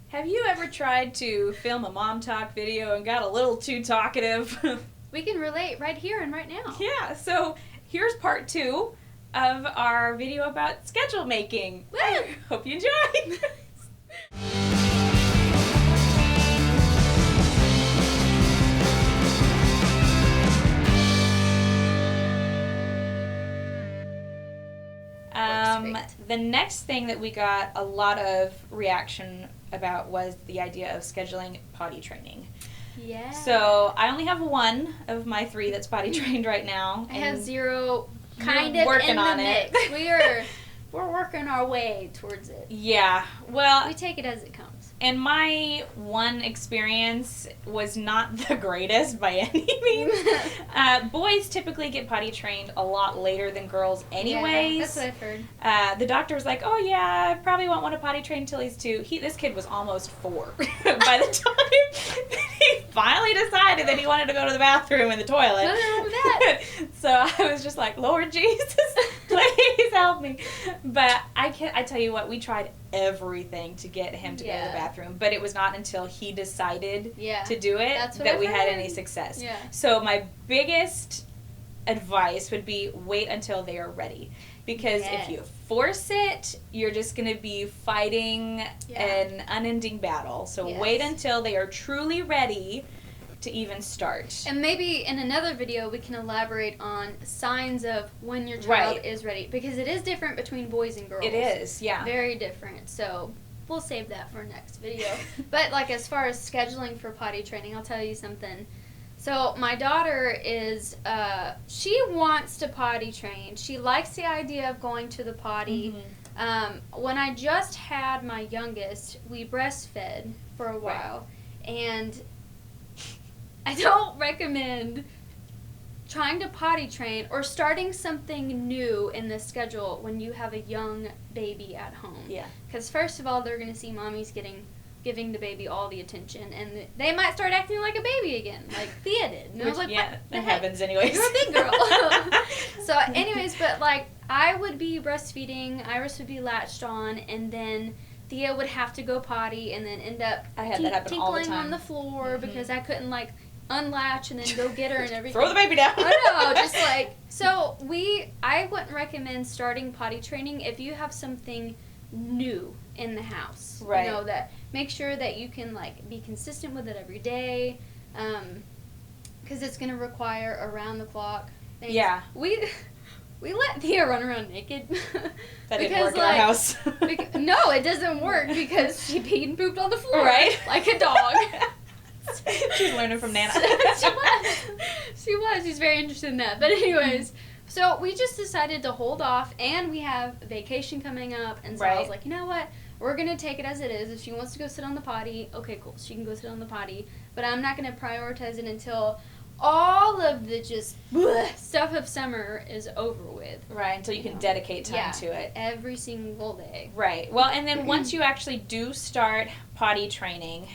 Have you ever tried to film a mom talk video and got a little too talkative? We can relate right here and right now. Yeah, so here's part 2 of our video about schedule making. Woo! I hope you enjoy. The next thing that we got a lot of reaction about was the idea of scheduling potty training. Yeah. So I only have one of my 3 that's potty trained right now. I have 0 you're kind of working in the on mix. it. We're working our way towards it. Yeah, well, We take it as it comes. and my one experience was not the greatest by any means. Boys typically get potty trained a lot later than girls anyways. Yeah, that's what I've heard. The doctor was like, oh yeah, I probably won't want to potty train until he's 2. This kid was almost 4 by the time he finally decided that he wanted to go to the bathroom and the toilet. Nothing wrong with that. So I was just like, Lord Jesus, please help me. But I tell you what, we tried everything to get him to go to the bathroom, but it was not until he decided to do it that we had any success. Yeah. So my biggest advice would be wait until they are ready, because if you force it, you're just going to be fighting an unending battle. So wait until they are truly ready to even start. And maybe in another video we can elaborate on signs of when your child is ready, because it is different between boys and girls. It is, yeah. Very different. So we'll save that for next video. But like as far as scheduling for potty training, I'll tell you something. So my daughter is, she wants to potty train. She likes the idea of going to the potty. Mm-hmm. When I just had my youngest, we breastfed for a while. And I don't recommend trying to potty train or starting something new in the schedule when you have a young baby at home. Yeah. Because first of all, they're going to see mommy's giving the baby all the attention, and they might start acting like a baby again, like Thea did. And I was like, that happens anyways. You're a big girl. So anyways, but like I would be breastfeeding, Iris would be latched on, and then Thea would have to go potty and then end up tinkling on the floor because I couldn't like unlatch and then go get her and everything. Throw the baby down. I know, just like, so I wouldn't recommend starting potty training if you have something new in the house. Right. You know, that make sure that you can like be consistent with it every day, because it's going to require around the clock things. Yeah. We let Thea run around naked. That didn't work in our house. No, it doesn't work because she peed and pooped on the floor. Right. Like a dog. She's learning from Nana. She was. She's very interested in that. But anyways, so we just decided to hold off, and we have vacation coming up, and so I was like, you know what? We're going to take it as it is. If she wants to go sit on the potty, okay, cool. She can go sit on the potty. But I'm not going to prioritize it until all of the just stuff of summer is over with. Right, until you can dedicate time to it. Every single day. Right. Well, and then once you actually do start potty training,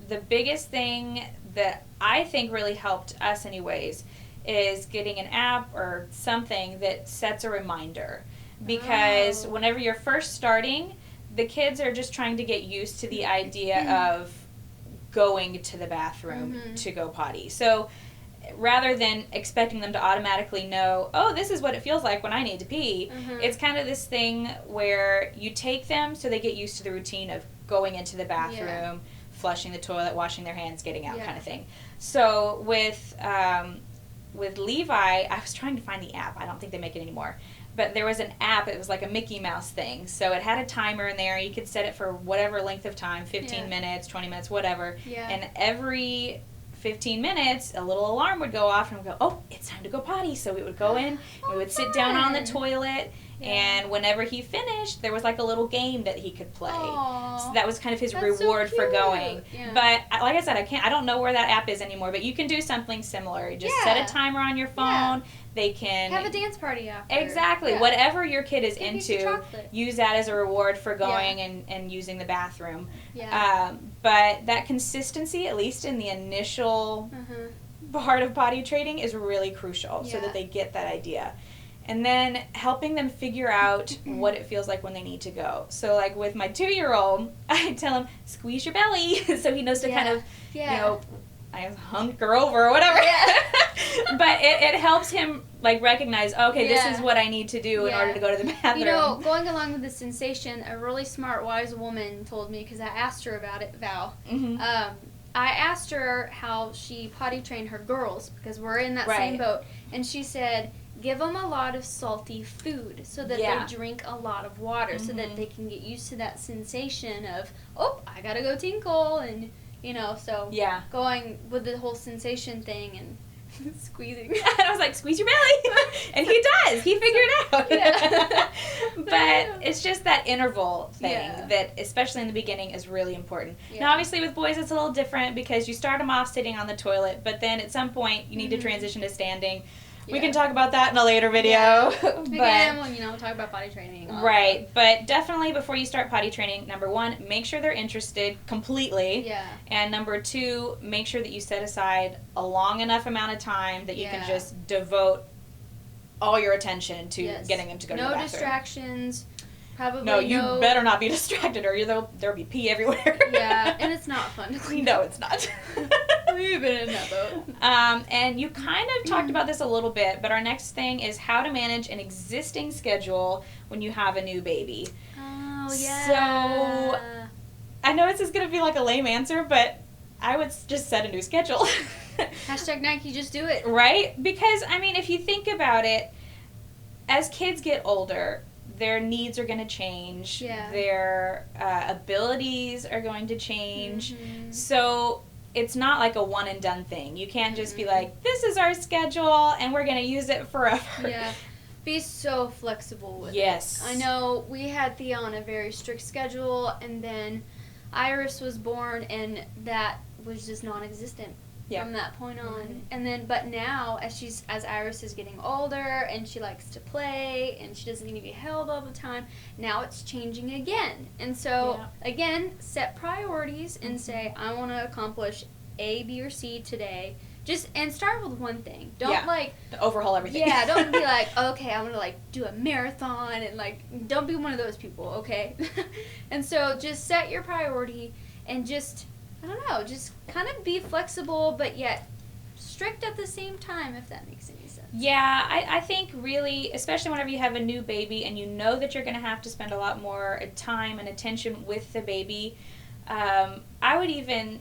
the biggest thing that I think really helped us anyways is getting an app or something that sets a reminder. Because whenever you're first starting, the kids are just trying to get used to the idea of going to the bathroom to go potty. So rather than expecting them to automatically know, oh, this is what it feels like when I need to pee, it's kind of this thing where you take them so they get used to the routine of going into the bathroom, flushing the toilet, washing their hands, getting out kind of thing. So with Levi, I was trying to find the app. I don't think they make it anymore. But there was an app. It was like a Mickey Mouse thing. So it had a timer in there. You could set it for whatever length of time, 15 minutes, 20 minutes, whatever. Yeah. And every 15 minutes, a little alarm would go off and we'd go, oh, it's time to go potty. So we would go in, we would sit down on the toilet, and whenever he finished, there was like a little game that he could play. So that was kind of his reward for going. Yeah. But like I said, I don't know where that app is anymore, but you can do something similar. You just set a timer on your phone. Yeah. They can have a dance party after. Exactly. Yeah. Whatever your kid is into, use that as a reward for going and using the bathroom. Yeah. But that consistency, at least in the initial part of potty training, is really crucial so that they get that idea. And then helping them figure out what it feels like when they need to go. So, like, with my 2-year-old, I tell him, squeeze your belly, so he knows to kind of, you know, I hunker over or whatever. Yeah. But it helps him, like, recognize, okay, this is what I need to do in order to go to the bathroom. You know, going along with the sensation, a really smart, wise woman told me, because I asked her about it, Val. Mm-hmm. I asked her how she potty trained her girls, because we're in that same boat. And she said, give them a lot of salty food so that they drink a lot of water, so that they can get used to that sensation of, oh, I gotta go tinkle, and, you know, so going with the whole sensation thing and squeezing. I was like, squeeze your belly. And he does. He figured it out. Yeah. But it's just that interval thing that, especially in the beginning, is really important. Yeah. Now, obviously, with boys, it's a little different because you start them off sitting on the toilet, but then at some point, you need to transition to standing. We can talk about that in a later video. Yeah. But, again, well, you know, talk about potty training. Right. But definitely before you start potty training, number 1, make sure they're interested completely. Yeah. And number 2, make sure that you set aside a long enough amount of time that you can just devote all your attention to getting them to go to the bathroom. No distractions. Probably no, you better not be distracted, or there'll be pee everywhere. Yeah, and it's not fun to clean. No, it's not. We've been in that boat. And you kind of talked about this a little bit, but our next thing is how to manage an existing schedule when you have a new baby. Oh, yeah. So, I know this is going to be like a lame answer, but I would just set a new schedule. Hashtag Nike, just do it. Right? Because, I mean, if you think about it, as kids get older, their needs are going to change. Yeah. Their abilities are going to change. Mm-hmm. So it's not like a one and done thing. You can't just be like, this is our schedule and we're going to use it forever. Yeah. Be so flexible with it. I know we had Thea on a very strict schedule, and then Iris was born, and that was just non-existent. From that point on. Mm-hmm. And then, but now, as Iris is getting older, and she likes to play, and she doesn't need to be held all the time, now it's changing again. And so, again, set priorities and say, I want to accomplish A, B, or C today. And start with one thing. Don't overhaul everything. Yeah, don't be like, okay, I'm going to do a marathon, and don't be one of those people, okay? And so just set your priority and just, I don't know, just kind of be flexible, but yet strict at the same time, if that makes any sense. Yeah, I think really, especially whenever you have a new baby and you know that you're going to have to spend a lot more time and attention with the baby, I would even,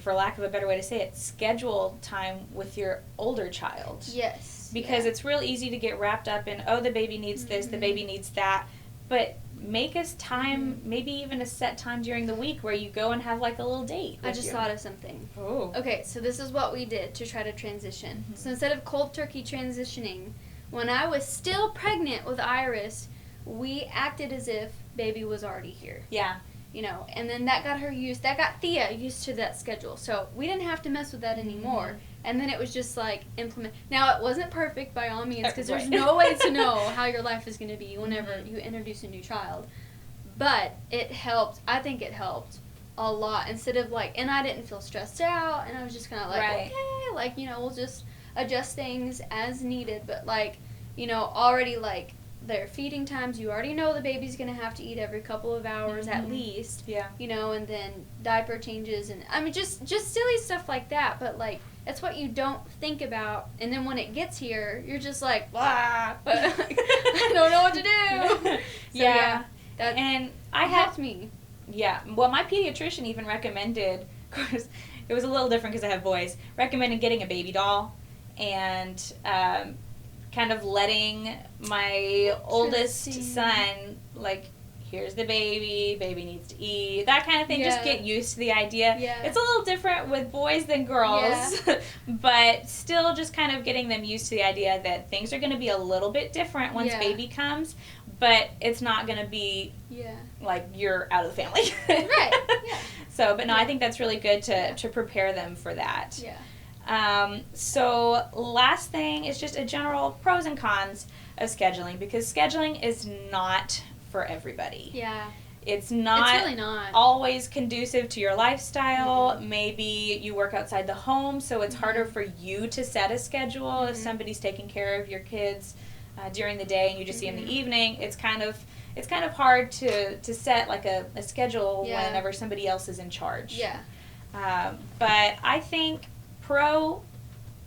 for lack of a better way to say it, schedule time with your older child. Yes. Because it's real easy to get wrapped up in, oh, the baby needs this, the baby needs that, but make us time, maybe even a set time during the week where you go and have like a little date. I just thought of something. Oh. Okay, so this is what we did to try to transition. So instead of cold turkey transitioning, when I was still pregnant with Iris, we acted as if baby was already here. Yeah. You know, and then that got Thea used to that schedule. So we didn't have to mess with that anymore. And then it was just like implement. Now, it wasn't perfect by all means, because there's no way to know how your life is going to be whenever you introduce a new child. But it helped. I think it helped a lot. Instead of and I didn't feel stressed out, and I was just kind of okay, we'll just adjust things as needed. But already their feeding times, you already know the baby's going to have to eat every couple of hours at least. Yeah. And then diaper changes, and I mean just silly stuff like that, but it's what you don't think about, and then when it gets here, you're just like, blah, I don't know what to do. So, that helped me. Yeah, well, my pediatrician even recommended, of course, it was a little different because I have boys, recommended getting a baby doll, and kind of letting my oldest son, here's the baby needs to eat, that kind of thing, just get used to the idea. Yeah. It's a little different with boys than girls, but still just kind of getting them used to the idea that things are going to be a little bit different once baby comes, but it's not going to be you're out of the family. Right, yeah. So, but no, I think that's really good to prepare them for that. Yeah. So last thing is just a general pros and cons of scheduling, because scheduling is not for everybody. Yeah. It's really not always conducive to your lifestyle. Maybe you work outside the home, so it's harder for you to set a schedule if somebody's taking care of your kids during the day and you just see in the evening, it's kind of hard to set like a schedule whenever somebody else is in charge. Yeah. But I think pro,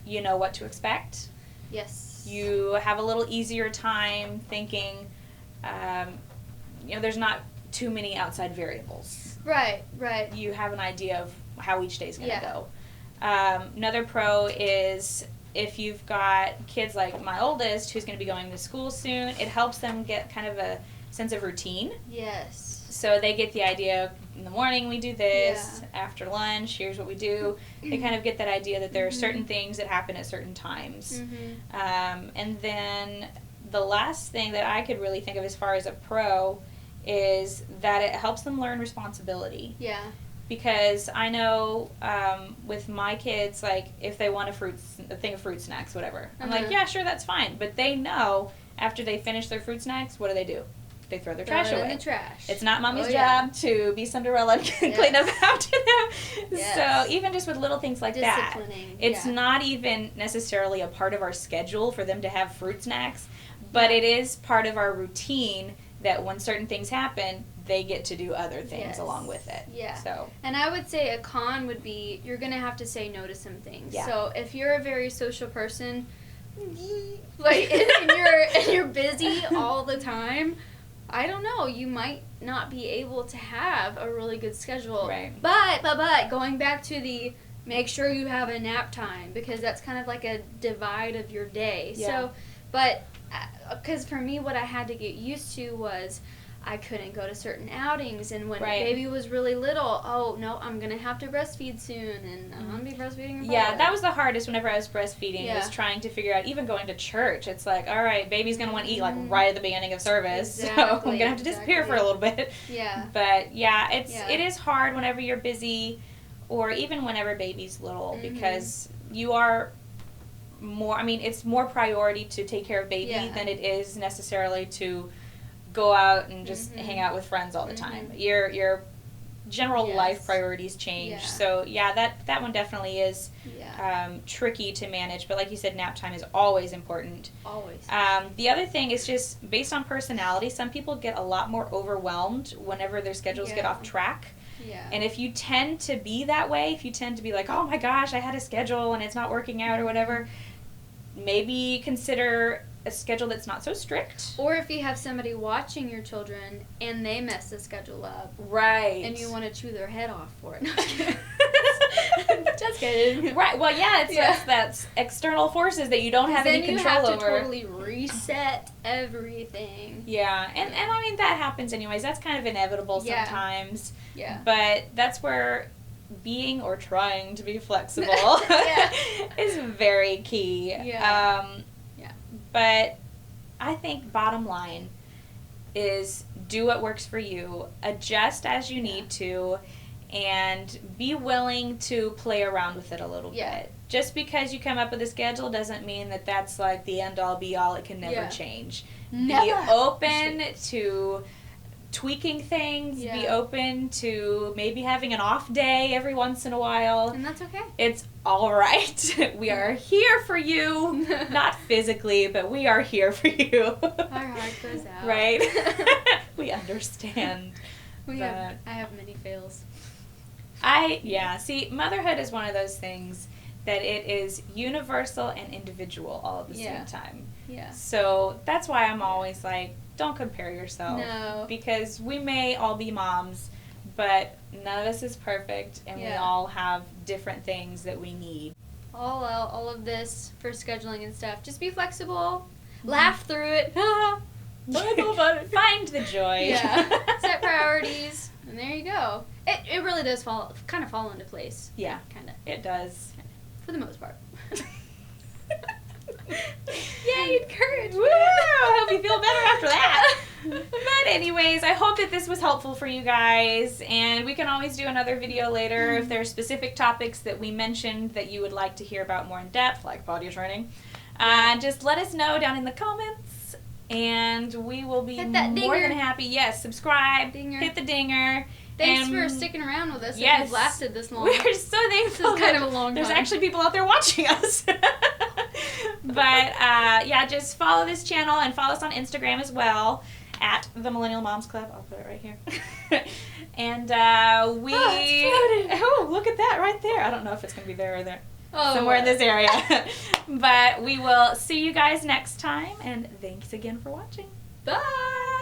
you know what to expect. Yes. You have a little easier time thinking, there's not too many outside variables. Right. You have an idea of how each day is going to go. Another pro is if you've got kids like my oldest who's going to be going to school soon, it helps them get kind of a sense of routine. Yes. So they get the idea, in the morning we do this, after lunch, here's what we do. They kind of get that idea that there are certain things that happen at certain times. And then the last thing that I could really think of as far as a pro is that it helps them learn responsibility. Yeah. Because I know with my kids, like, if they want a thing of fruit snacks, whatever, I'm like, yeah, sure, that's fine. But they know after they finish their fruit snacks, what do? They throw their trash away. In the trash. It's not mommy's job to be Cinderella and clean up after them. So even just with little things like that, it's not even necessarily a part of our schedule for them to have fruit snacks, but it is part of our routine that when certain things happen, they get to do other things along with it. Yeah. So. And I would say a con would be you're going to have to say no to some things. Yeah. So if you're a very social person, like, and you're busy all the time, I don't know, you might not be able to have a really good schedule. Right. But going back to make sure you have a nap time, because that's kind of like a divide of your day. Yeah. So, but, because for me, what I had to get used to was I couldn't go to certain outings, and when baby was really little, oh, no, I'm going to have to breastfeed soon, and I'm going to be breastfeeding. Yeah, that was the hardest whenever I was breastfeeding, was trying to figure out, even going to church, it's like, all right, baby's going to want to eat, like, right at the beginning of service, so I'm going to have to disappear for a little bit. Yeah. But, it is hard whenever you're busy, or even whenever baby's little, because you are more, it's more priority to take care of baby than it is necessarily to go out and just hang out with friends all the time. Your general life priorities change. Yeah. So that one definitely is tricky to manage. But like you said, nap time is always important. Always. The other thing is just based on personality. Some people get a lot more overwhelmed whenever their schedules get off track. Yeah. And if you tend to be that way, if you tend to be like, oh my gosh, I had a schedule and it's not working out or whatever, maybe consider a schedule that's not so strict. Or if you have somebody watching your children and they mess the schedule up. Right. And you want to chew their head off for it. No, just kidding. Just kidding. Right. Well, that's external forces that you don't have any control over. Then you have to totally reset everything. Yeah. And that happens anyways. That's kind of inevitable sometimes. Yeah. But that's where being or trying to be flexible is very key. Yeah. But I think bottom line is do what works for you, adjust as you need to, and be willing to play around with it a little bit. Just because you come up with a schedule doesn't mean that that's like the end all be all. It can never change. Never. Be open to tweaking things, be open to maybe having an off day every once in a while. And that's okay. It's all right. We are here for you. Not physically, but we are here for you. Our heart goes out. Right? We understand. I have many fails. See, motherhood is one of those things that it is universal and individual all at the same time. Yeah. So that's why I'm always like, don't compare yourself. No. Because we may all be moms, but none of us is perfect, and we all have different things that we need. All of this for scheduling and stuff. Just be flexible. Laugh through it. Find the joy. Yeah. Set priorities, and there you go. It really does fall into place. Yeah. Kind of. It does. For the most part. Yay, encouragement. Woo! I hope you feel better after that. But anyways, I hope that this was helpful for you guys, and we can always do another video later if there are specific topics that we mentioned that you would like to hear about more in depth, like potty training. Just let us know down in the comments, and we will be more than happy. Yes, subscribe, hit the dinger. Thanks for sticking around with us. If you've lasted this long. We're so thankful. This is kind of a long time. There's actually people out there watching us. But yeah, just follow this channel and follow us on Instagram as well at the Millennial Moms Club. I'll put it right here. And oh, look at that right there. I don't know if it's going to be there or there. Oh, somewhere in this area. But we will see you guys next time, and thanks again for watching. Bye.